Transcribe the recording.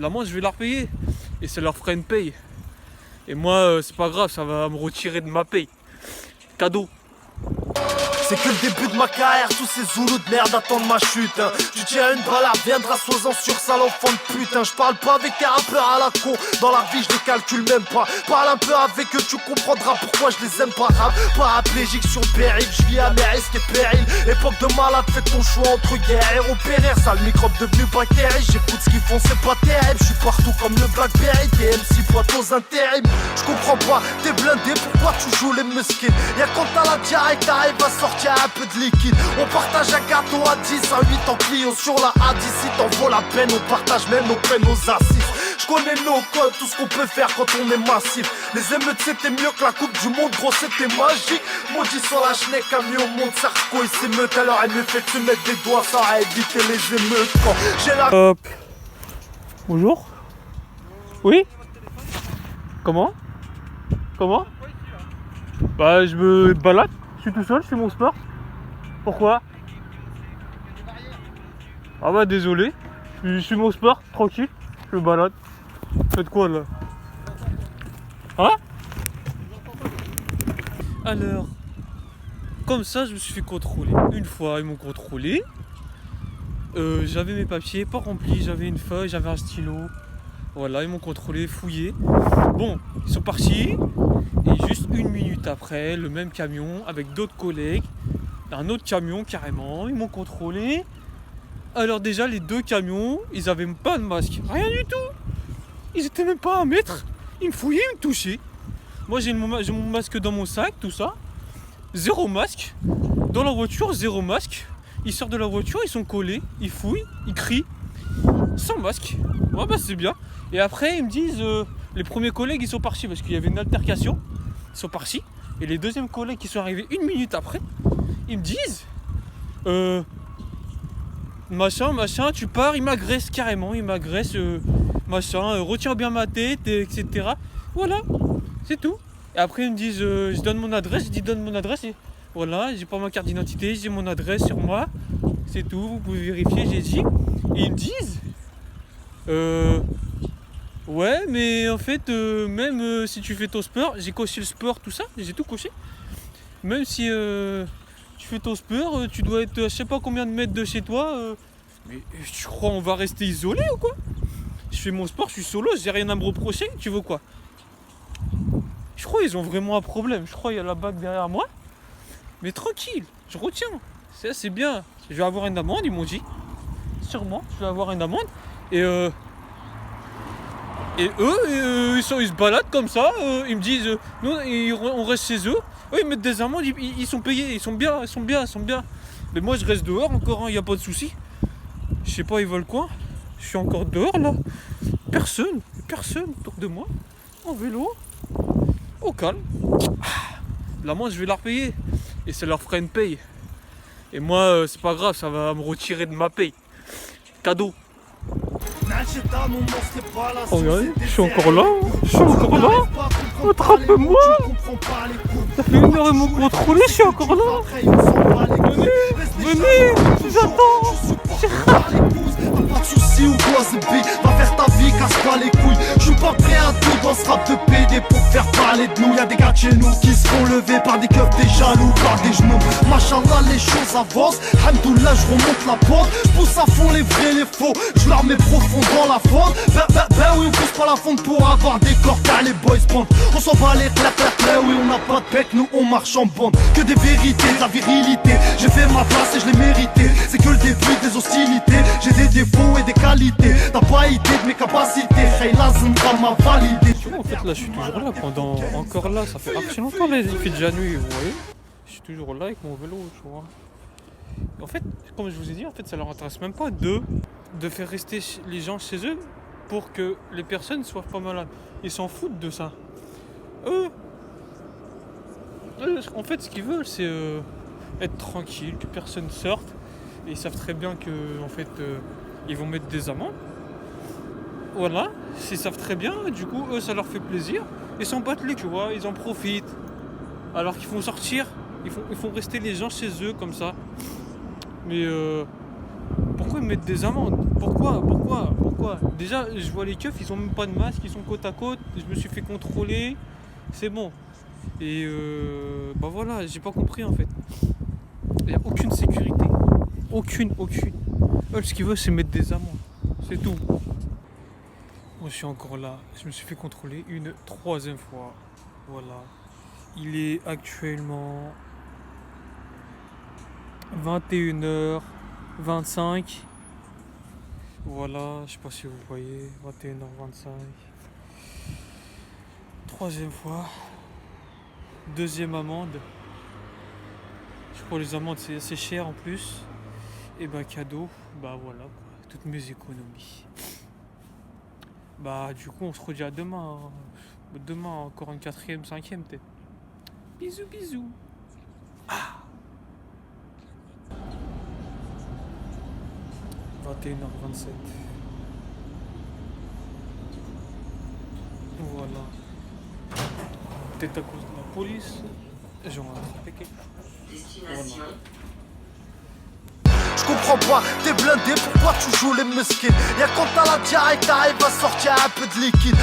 L'amende, je vais la repayer. Et ça leur fera une paye. Et moi, c'est pas grave, ça va me retirer de ma paye. Cadeau. C'est que le début de ma carrière, tous ces zoulous de merde attendent ma chute hein. Tu tiens une balle, viendra sois-en sur sale enfant de putain. Je parle pas avec tes rappeurs à la con, dans la vie je les calcule même pas. Parle un peu avec eux, tu comprendras pourquoi je les aime pas. Rap, paraplégique sur le périph', je vis à mes risques et périls. Époque de malade, fais ton choix entre guerre et opérer. Sale microbe devenu bactérie, j'écoute ce qu'ils font, c'est pas terrible. Je suis partout comme le Blackberry, t'es MC poitos intérim. Je comprends pas, t'es blindé, pourquoi tu joues les muscles? Y'a quand t'as la diarrhée, t'arrives à sortir un peu de liquide. On partage un gâteau à 10, à 8 en Clio sur la A10. Si t'en vaut la peine, on partage même nos peines aux assises. Je connais nos codes, tout ce qu'on peut faire quand on est massif. Les émeutes c'était mieux que la coupe du monde, gros c'était magique. Maudit sur la chenille, camion au monde, Sarko il s'émeute. Alors elle me fait tu mettre des doigts, ça a évité les émeutes. Quand j'ai la... Hop. Bonjour. Oui. Comment? Comment? Bah je me balade, je suis tout seul, je fais mon sport. Pourquoi? Ah bah désolé, je suis mon sport, tranquille, je me balade. Faites quoi là? Hein? Alors, comme ça je me suis fait contrôler. Une fois ils m'ont contrôlé. J'avais mes papiers pas remplis, j'avais une feuille, j'avais un stylo. Voilà, ils m'ont contrôlé, fouillé. Bon, ils sont partis. Et juste une minute après, le même camion avec d'autres collègues, un autre camion carrément, ils m'ont contrôlé. Alors déjà les deux camions, ils avaient même pas de masque, rien du tout. Ils étaient même pas à 1 mètre. Ils me fouillaient, ils me touchaient. Moi j'ai mon masque dans mon sac, tout ça. Zéro masque. Dans la voiture, zéro masque. Ils sortent de la voiture, ils sont collés, ils fouillent, ils crient. Sans masque. Ouais bah c'est bien. Et après ils me disent, les premiers collègues ils sont partis parce qu'il y avait une altercation. Ils sont partis. Et les deuxièmes collègues qui sont arrivés une minute après, ils me disent machin, tu pars, ils m'agressent carrément, ils m'agressent, retiens bien ma tête, etc. Voilà, c'est tout. Et après ils me disent, je donne mon adresse, je dis donne mon adresse, et voilà, j'ai pas ma carte d'identité, j'ai mon adresse sur moi, c'est tout, vous pouvez vérifier, j'ai dit. Et ils me disent, ouais, mais en fait, même si tu fais ton sport, j'ai coché le sport, tout ça, j'ai tout coché. Même si tu fais ton sport, tu dois être je sais pas combien de mètres de chez toi. Mais tu crois on va rester isolé ou quoi? Je fais mon sport, je suis solo, j'ai rien à me reprocher, tu veux quoi? Je crois qu'ils ont vraiment un problème, je crois qu'il y a la bague derrière moi. Mais tranquille, je retiens, c'est bien. Je vais avoir une amende, ils m'ont dit. Sûrement, je vais avoir une amende. Et eux, ils se baladent comme ça, ils me disent, nous, on reste chez eux. Eux, ils mettent des amendes, ils sont payés, ils sont bien. Mais moi, je reste dehors encore, il n'y a pas de souci. Je sais pas, ils veulent quoi? Je suis encore dehors, là. Personne autour de moi, en vélo, au calme. L'amende, je vais la repayer. Et ça leur fera une paye. Et moi, c'est pas grave, ça va me retirer de ma paye. Cadeau. Oh regardez, je suis encore là, attrape-moi. Ça fait 1 heure ils m'ont contrôlé, je suis encore là. Venez, j'attends. Pas de soucis ou quoi Zébi, va faire ta vie, casse pas les couilles. Je suis pas prêt à tout dans ce rap de PD pour faire parler de nous. Y'a des gars de chez nous qui se font lever par des keufs, des jaloux, par des genoux. Machallah les choses avancent, hamdoullah je remonte la pente. Pousse à fond les vrais, les faux, je leur mets profond dans la fonte. Ben oui on pousse pas la fonte pour avoir des corps car les boys bandent. On s'en bat les clap, oui on n'a pas de bec, nous on marche en bande. Que des vérités, de la virilité, j'ai fait ma place et je l'ai mérité. C'est que le début des hostilités, j'ai des défauts et des qualités. T'as pas idée de mes capacités, hey lazim pas m'a validé. Tu vois en fait là je suis toujours là encore là, ça fait archi longtemps là, il fait déjà nuit, vous voyez. Je suis toujours là avec mon vélo, tu vois. En fait, comme je vous ai dit, en fait ça leur intéresse même pas de faire rester les gens chez eux pour que les personnes soient pas malades. Ils s'en foutent de ça. Eux, en fait ce qu'ils veulent c'est être tranquille, que personne sorte. Et ils savent très bien que en fait ils vont mettre des amendes. Voilà, ils savent très bien, du coup eux ça leur fait plaisir. Ils s'en battent les, tu vois, ils en profitent. Alors qu'ils font sortir, ils font rester les gens chez eux comme ça. Mais pourquoi ils mettent des amendes? Pourquoi? Déjà, je vois les keufs, ils ont même pas de masque, ils sont côte à côte, je me suis fait contrôler, c'est bon. Et bah voilà, j'ai pas compris en fait. Il n'y a aucune sécurité. Aucune. Eux, ce qu'ils veulent, c'est mettre des amendes. C'est tout. Moi, je suis encore là. Je me suis fait contrôler une troisième fois. Voilà. Il est actuellement 21h25. Voilà, je sais pas si vous voyez. 21h25. Troisième fois. Deuxième amende. Je crois que les amendes c'est assez cher en plus. Et bah cadeau, bah voilà quoi. Toutes mes économies. Bah du coup on se redit à demain. Demain encore une quatrième, cinquième peut-être. Bisous. 21h27. Voilà. Peut-être à cause de la police. J'en ai attrapé quelqu'un. Voilà. Je comprends pas, t'es blindé, pourquoi tu joues les mesquines? Y'a quand t'as la diarrhée, t'arrives à sortir un peu de liquide.